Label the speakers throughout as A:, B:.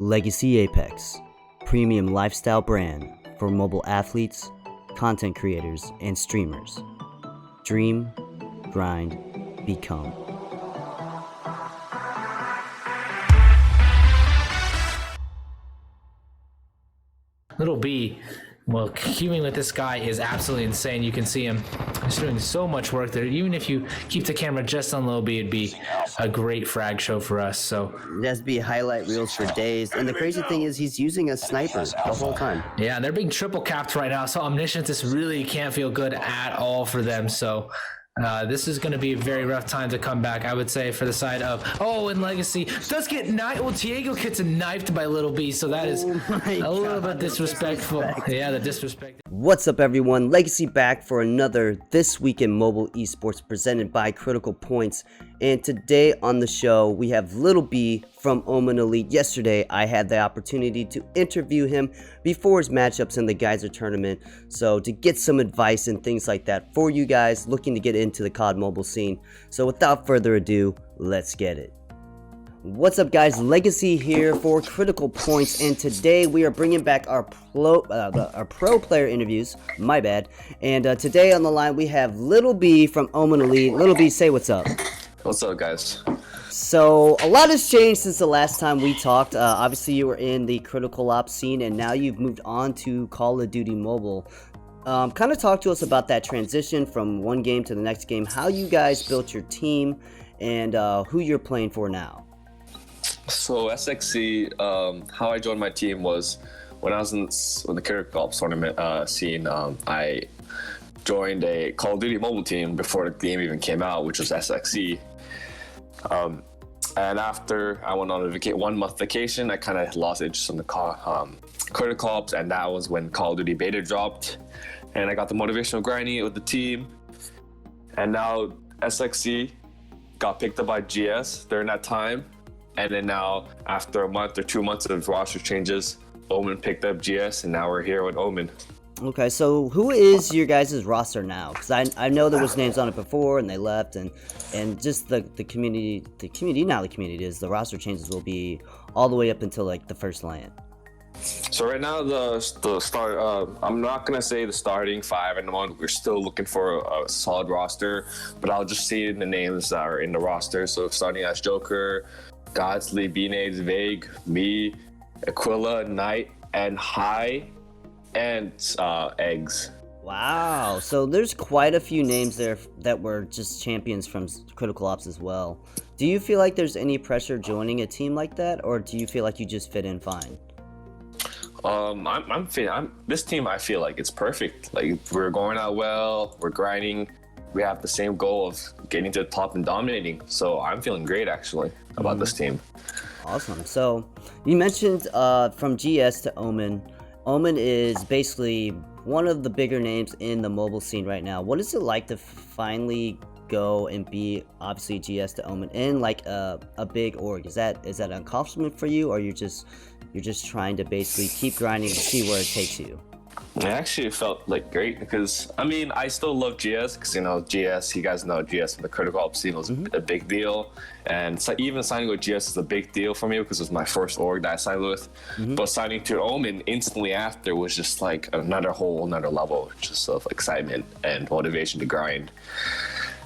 A: Legacy Apex, premium lifestyle brand for mobile athletes, content creators, and streamers. Dream, grind, become.
B: LittleB, well, queuing with this guy is absolutely insane. You can see him. He's doing so much work there. Even if you keep the camera just on LittleB, it'd be a great frag show for us. So
A: That'd be highlight reels for days. And the crazy thing is he's using a sniper the whole time.
B: yeah, they're being triple capped right now. So Omniscience, this really can't feel good at all for them. So this is going to be a very rough time to come back, I would say, for the side of, and Legacy does get knifed. Well, Diego gets knifed by LittleB, so that is a little bit disrespectful. Yeah, the disrespect.
A: What's up, everyone? Legacy back for another This Week in Mobile Esports presented by Critical Points. And today on the show, we have LittleB from Omen Elite. Yesterday, I had the opportunity to interview him before his matchups in the Geyser tournament. So to get some advice and things like that for you guys looking to get into the COD mobile scene. So without further ado, let's get it. What's up, guys? Legacy here for Critical Points, and today we are bringing back our pro player interviews. My bad. And today on the line we have LittleB from Omen Elite. LittleB, say what's up.
C: What's up, guys?
A: So a lot has changed since the last time we talked. Obviously, you were in the Critical Ops scene, and now you've moved on to Call of Duty Mobile. Kind of talk to us about that transition from one game to the next game, how you guys built your team, and who you're playing for now.
C: So SXC, how I joined my team was when I was in the Critical Ops tournament scene. I joined a Call of Duty mobile team before the game even came out, which was SXC. And after I went on a 1-month vacation, I kind of lost interest in the Critical Ops, and that was when Call of Duty beta dropped. And I got the motivation of grinding it with the team. And now SXC got picked up by GS during that time. And then now, after a month or 2 months of roster changes, Omen picked up GS, and now we're here with Omen.
A: Okay, so who is your guys' roster now? Because I know there was names on it before, and they left, and just the community, the roster changes will be all the way up until like the first LAN.
C: So right now, the start. I'm not gonna say the starting 5 in the moment. We're still looking for a solid roster, but I'll just say the names that are in the roster. So starting as Joker, Godsley, Beanades, Vague, me, Aquila, Knight, and High, and Eggs.
A: Wow, so there's quite a few names there that were just champions from Critical Ops as well. Do you feel like there's any pressure joining a team like that, or do you feel like you just fit in fine? This team, I feel like it's perfect. Like, we're going out well, we're grinding, we have the same goal of getting to the top and dominating. So I'm feeling great, actually, about this team. Awesome. So you mentioned from GS to Omen. Omen is basically one of the bigger names in the mobile scene right now. What is it like to finally go and be, obviously, GS to Omen in like a big org? Is that an accomplishment for you, or you're just trying to basically keep grinding and see where it takes you?
C: It actually felt like great because, I mean, I still love GS because, GS, you guys know GS from the Critical Ops scene was a big deal. And so even signing with GS is a big deal for me because it was my first org that I signed with. But signing to Omen instantly after was just like another level just of excitement and motivation to grind.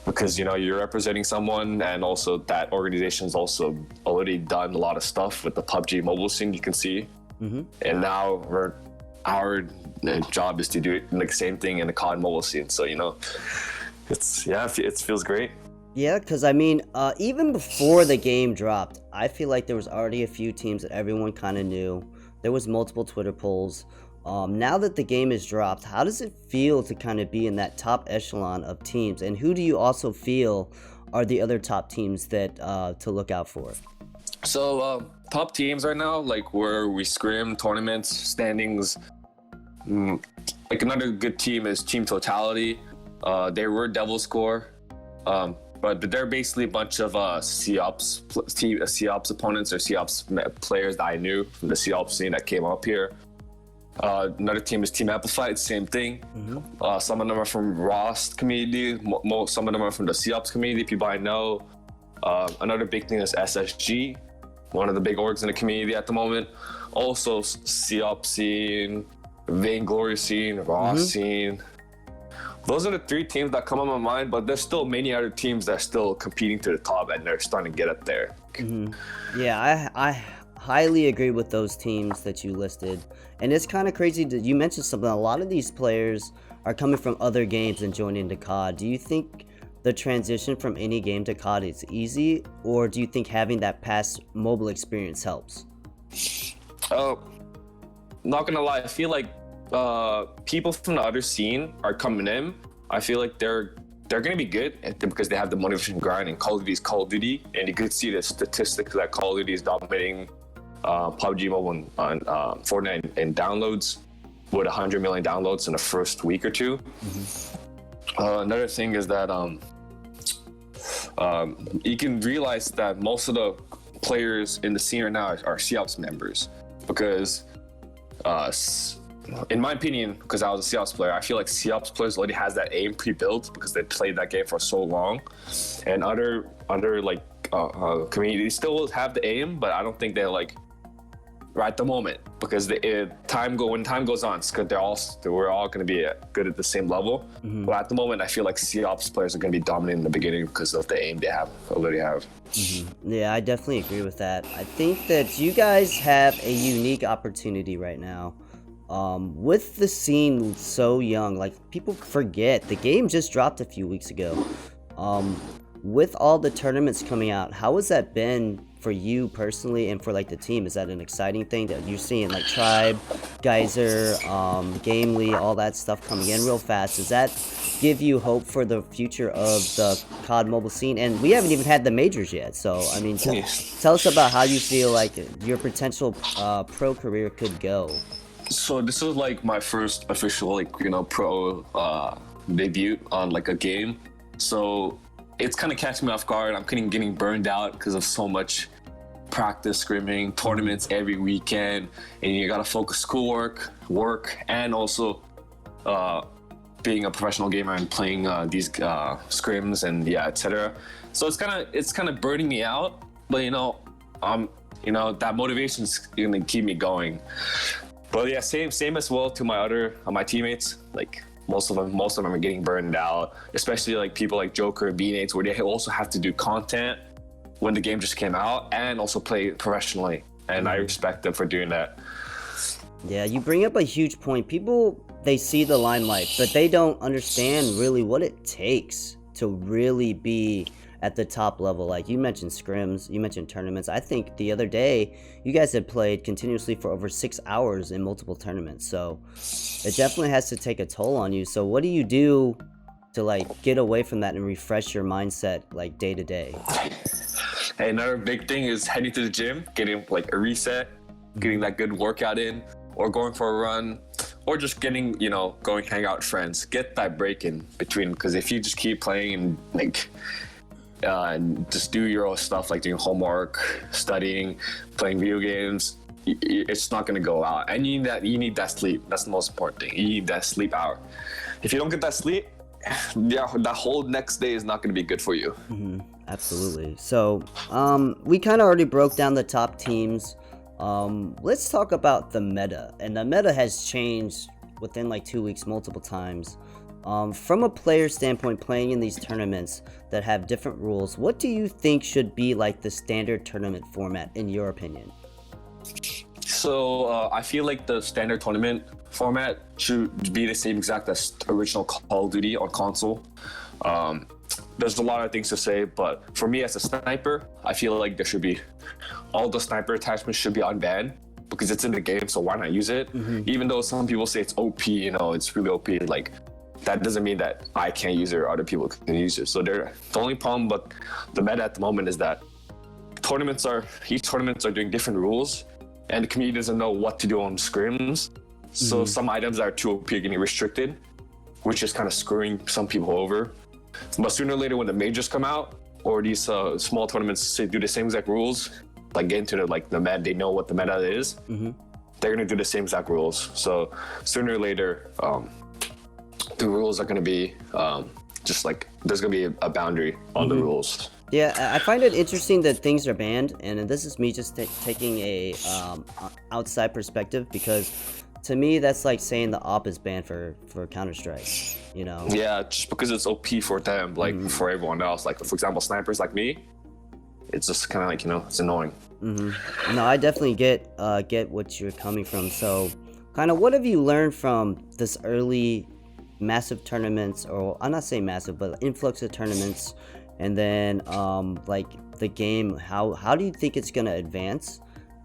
C: Because, you're representing someone, and also that organization's also already done a lot of stuff with the PUBG mobile scene, you can see. And now our job is to do it like the same thing in the COD mobile scene. So, it feels great.
A: Yeah, because I mean, even before the game dropped, I feel like there was already a few teams that everyone kind of knew. There was multiple Twitter polls. Now that the game is dropped, how does it feel to kind of be in that top echelon of teams? And who do you also feel are the other top teams that to look out for?
C: So, top teams right now, like where we scrim, tournaments, standings. Like another good team is Team Totality. They were Devil Score, but they're basically a bunch of COPS opponents or COPS players that I knew from the COPS scene that came up here. Another team is Team Amplified, same thing. Some of them are from Rost community, some of them are from the COPS community, people I know. Another big thing is SSG. one of the big orgs in the community at the moment. Also, COP scene, Vainglory scene, Raw scene. Those are the 3 teams that come on my mind, but there's still many other teams that are still competing to the top, and they're starting to get up there.
A: Yeah, I highly agree with those teams that you listed. And it's kind of crazy that you mentioned something. A lot of these players are coming from other games and joining to COD. Do you think the transition from any game to COD is easy, or do you think having that past mobile experience helps?
C: Not gonna lie, I feel like people from the other scene are coming in. I feel like they're gonna be good because they have the motivation grind, and Call of Duty is Call of Duty, and you could see the statistics that Call of Duty is dominating PUBG Mobile and Fortnite in downloads, with 100 million downloads in the first week or two. Another thing is that you can realize that most of the players in the scene right now are COPS members, because in my opinion, because I was a COPS player, I feel like COPS players already has that aim pre-built because they played that game for so long, and other like communities still have the aim, but I don't think they're like right at the moment, because when time goes on, it's good. We're all going to be good at the same level. But at the moment, I feel like COPS players are going to be dominant in the beginning because of the aim they already have.
A: Yeah, I definitely agree with that. I think that you guys have a unique opportunity right now. With the scene so young, like, people forget the game just dropped a few weeks ago. With all the tournaments coming out, how has that been for you personally and for like the team? Is that an exciting thing that you're seeing, like Tribe, Geyser, Gamely, all that stuff coming in real fast? Does that give you hope for the future of the COD mobile scene? And we haven't even had the majors yet, so I mean, tell us about how you feel like your potential pro career could go.
C: So this is like my first official, like, pro debut on like a game. So it's kind of catching me off guard. I'm getting burned out because of so much practice, scrimming, tournaments every weekend, and you gotta focus schoolwork, work, and also being a professional gamer and playing these scrims and etc. So it's kind of burning me out. But that motivation's gonna keep me going. But yeah, same as well to my teammates. Like most of them are getting burned out, especially like people like Joker, B-Nates, where they also have to do content when the game just came out and also play professionally. And I respect them for doing that.
A: Yeah, you bring up a huge point. People, they see the limelight, but they don't understand really what it takes to really be at the top level. Like, you mentioned scrims, you mentioned tournaments. I think the other day you guys had played continuously for over 6 hours in multiple tournaments, so it definitely has to take a toll on you. So what do you do to like get away from that and refresh your mindset like day to day?
C: Hey, another big thing is heading to the gym, getting like a reset, getting that good workout in, or going for a run, or just going hang out with friends. Get that break in between, because if you just keep playing and like just do your own stuff, like doing homework, studying, playing video games, it's not going to go out. And you need that sleep. That's the most important thing. You need that sleep hour. If you don't get that sleep, that whole next day is not going to be good for you.
A: Absolutely. So we kind of already broke down the top teams. Let's talk about the meta. And the meta has changed within like 2 weeks multiple times. From a player standpoint, playing in these tournaments that have different rules, what do you think should be like the standard tournament format in your opinion?
C: So I feel like the standard tournament format should be the same exact as original Call of Duty on console. There's a lot of things to say, but for me as a sniper, I feel like there should be all the sniper attachments should be unbanned, because it's in the game, so why not use it? Even though some people say it's OP, it's really OP, like that doesn't mean that I can't use it or other people can use it. So the only problem with the meta at the moment is that each tournaments are doing different rules, and the community doesn't know what to do on scrims. So some items that are too OP are getting restricted, which is kind of screwing some people over. But sooner or later, when the majors come out, or these small tournaments do the same exact rules, like get into the meta, they know what the meta is, they're gonna do the same exact rules. So sooner or later, the rules are gonna be just like, there's gonna be a boundary on the rules.
A: Yeah, I find it interesting that things are banned, and this is me just taking a outside perspective, because to me that's like saying the op is banned for Counter-Strike, you know?
C: Yeah, just because it's OP for them, like for everyone else. Like for example, snipers like me, it's just kind of like, you know, it's annoying.
A: No, I definitely get what you're coming from. So, kind of, what have you learned from this early massive tournaments, or I'm not saying massive, but influx of tournaments, and then like the game? How do you think it's gonna advance?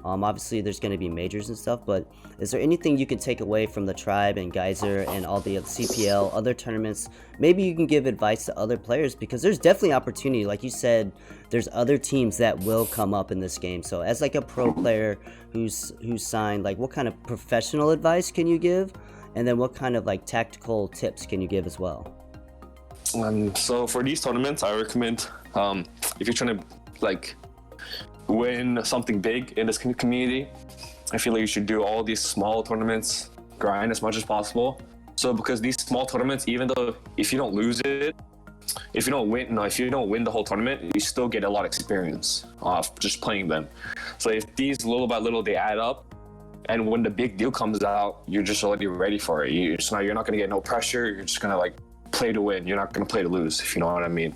A: Obviously there's going to be majors and stuff, but is there anything you can take away from the Tribe and Geyser and all the CPL, other tournaments? Maybe you can give advice to other players, because there's definitely opportunity. Like you said, there's other teams that will come up in this game. So as like a pro player who's signed, like what kind of professional advice can you give? And then what kind of like tactical tips can you give as well?
C: So for these tournaments, I recommend, if you're trying to like win something big in this community, I feel like you should do all these small tournaments, grind as much as possible. So because these small tournaments, even though if you don't lose it, if you don't win the whole tournament, you still get a lot of experience off just playing them. So if these little by little they add up, and when the big deal comes out, you're just already ready for it. You're not gonna get no pressure. You're just gonna like play to win. You're not gonna play to lose, if you know what I mean.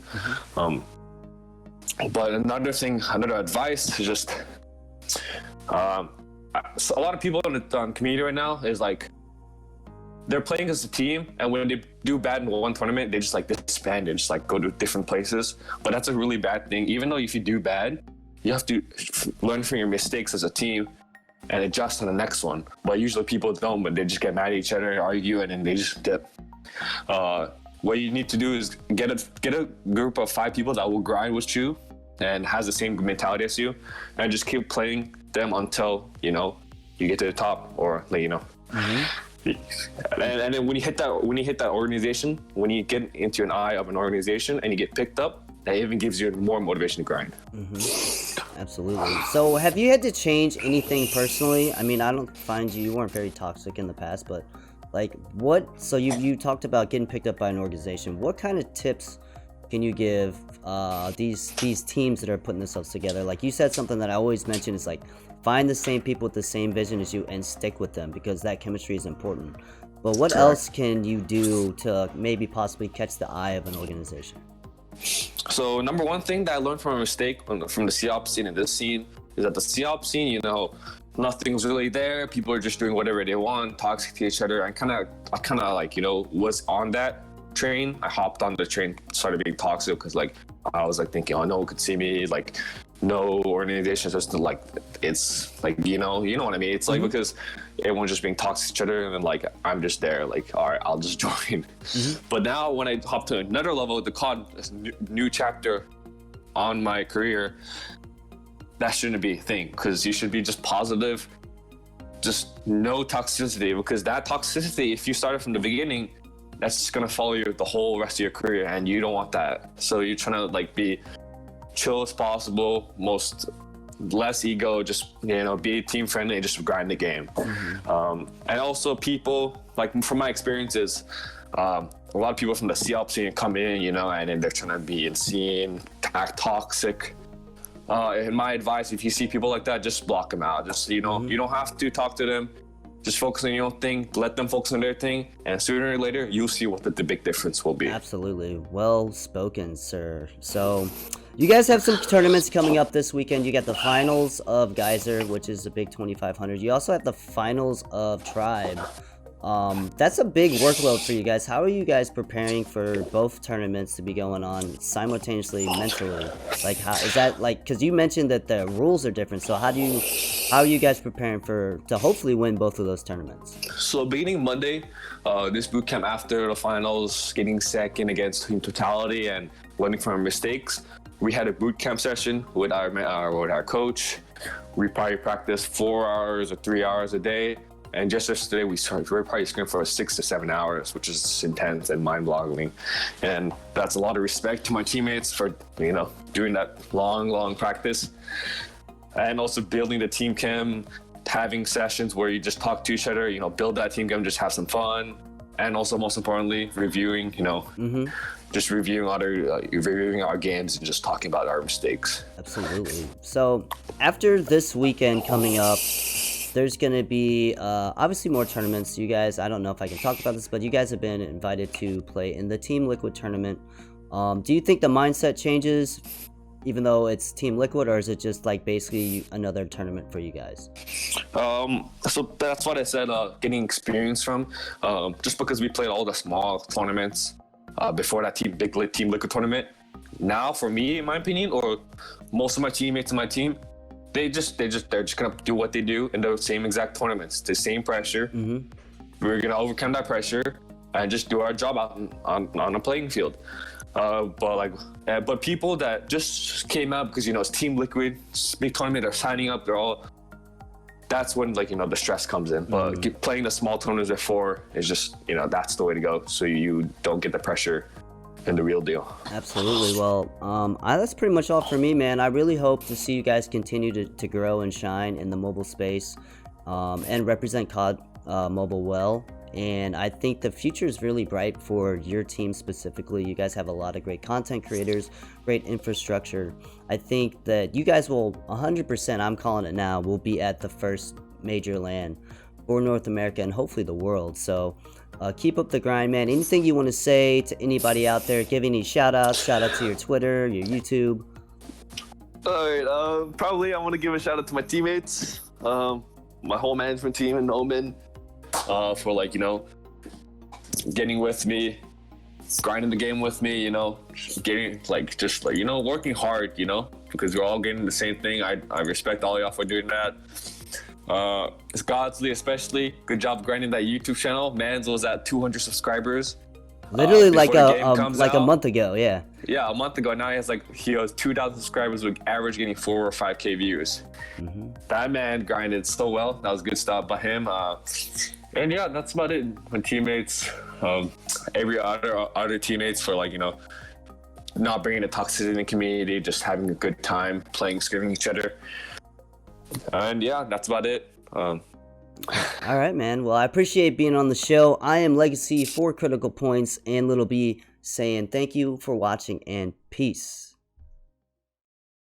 C: But another advice is just, so a lot of people in the community right now is like, they're playing as a team, and when they do bad in one tournament, they just like disband and just like go to different places. But that's a really bad thing. Even though if you do bad, you have to learn from your mistakes as a team and adjust on the next one. But usually people don't, but they just get mad at each other, argue, and then they just dip. What you need to do is get a group of 5 people that will grind with you and has the same mentality as you, and just keep playing them until, you know, you get to the top, or like, you know. And then when you hit that organization, when you get into an eye of an organization and you get picked up, that even gives you more motivation to grind.
A: Absolutely. So have you had to change anything personally? I mean, I don't find you weren't very toxic in the past, but like so you talked about getting picked up by an organization. What kind of tips can you give these teams that are putting themselves together? Like you said, something that I always mention is like, find the same people with the same vision as you and stick with them, because that chemistry is important. But what else can you do to maybe possibly catch the eye of an organization?
C: So number one thing that I learned from a mistake from the COP scene and this scene is that the COP scene, you know, nothing's really there. People are just doing whatever they want, toxic to each other. I kind of like, you know, was on that train. I hopped on the train, started being toxic, because like I was like thinking, oh, no one could see me, like no organization, just like, it's like, you know what I mean? It's like, because everyone's just being toxic to each other, and then like I'm just there like, all right, I'll just join. But now when I hop to another level, the COD, new chapter on my career, that shouldn't be a thing, because you should be just positive, just no toxicity, because that toxicity, if you started from the beginning, that's just gonna follow you the whole rest of your career, and you don't want that. So you're trying to like be chill as possible, less ego, just, you know, be team friendly, just grind the game. And also people, like from my experiences, a lot of people from the COP scene come in, you know, and then they're trying to be insane, toxic. And my advice, if you see people like that, just block them out. Just, you know, you don't have to talk to them. Just focus on your own thing, let them focus on their thing, and sooner or later, you'll see what the big difference will be.
A: Absolutely. Well spoken, sir. So, you guys have some tournaments coming up this weekend. You got the finals of Geyser, which is a big 2,500. You also have the finals of Tribe. That's a big workload for you guys. How are you guys preparing for both tournaments to be going on simultaneously mentally? Like, how is that, like, because you mentioned that the rules are different, so how are you guys preparing to hopefully win both of those tournaments?
C: So beginning Monday, this boot camp after the finals, getting second against Team Totality and learning from our mistakes, we had a boot camp session with our coach. We probably practiced 4 hours or 3 hours a day. And just yesterday, we were probably screaming for 6 to 7 hours, which is intense and mind-boggling. And that's a lot of respect to my teammates for, you know, doing that long practice. And also building the team chem, having sessions where you just talk to each other, you know, build that team chem, just have some fun. and also most importantly, reviewing. Just reviewing reviewing our games and just talking about our mistakes.
A: Absolutely. So after this weekend coming up, there's going to be obviously more tournaments. You guys, I don't know if I can talk about this, but you guys have been invited to play in the Team Liquid tournament. Do you think the mindset changes even though it's Team Liquid, or is it just like basically another tournament for you guys?
C: So that's what I said, getting experience from, just because we played all the small tournaments before that Team Liquid tournament. Now, for me, in my opinion, or most of my teammates in my team, they're just gonna do what they do in the same exact tournaments, the same pressure. We're gonna overcome that pressure and just do our job out on a playing field. But people that just came out because it's Team Liquid, big tournament, they're signing up, that's when the stress comes in. But playing the small tournaments before is just that's the way to go, so you don't get the pressure and the real deal.
A: Absolutely. Well, that's pretty much all for me, man. I really hope to see you guys continue to grow and shine in the mobile space, and represent COD mobile well. And I think the future is really bright for your team specifically. You guys have a lot of great content creators, great infrastructure. I think that you guys will 100%, I'm calling it now, will be at the first major LAN for North America and hopefully the world. So keep up the grind, man. Anything you want to say to anybody out there? Give any shout outs to your Twitter, your YouTube.
C: All right, probably I want to give a shout out to my teammates, my whole management team and Omen, for getting with me, grinding the game with me, getting working hard, because we're all getting the same thing. I respect all y'all for doing that. It's Godsley especially, good job grinding that YouTube channel. Mans was at 200 subscribers.
A: Literally like a month ago, yeah.
C: Yeah, a month ago. Now he has 2,000 subscribers with average getting 4 or 5K views. That man grinded so well. That was good stuff by him. And yeah, that's about it. My teammates, every other teammates for not bringing the toxicity in the community, just having a good time playing, scrimming each other. And yeah, that's about it.
A: All right, man. Well, I appreciate being on the show. I am Legacy for Critical Points, and LittleB saying thank you for watching and peace.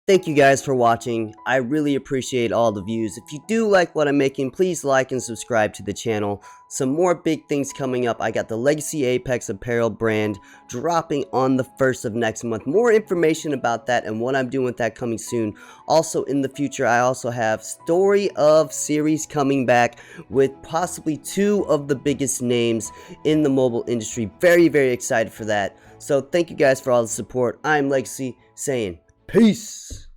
A: Thank you guys for watching. I really appreciate all the views. If you do like what I'm making, please like and subscribe to the channel. Some more big things coming up. I got the Legacy Apex apparel brand dropping on the 1st of next month. More information about that and what I'm doing with that coming soon. Also in the future, I also have Story of series coming back with possibly 2 of the biggest names in the mobile industry. Very, very excited for that. So thank you guys for all the support. I'm Legacy saying peace.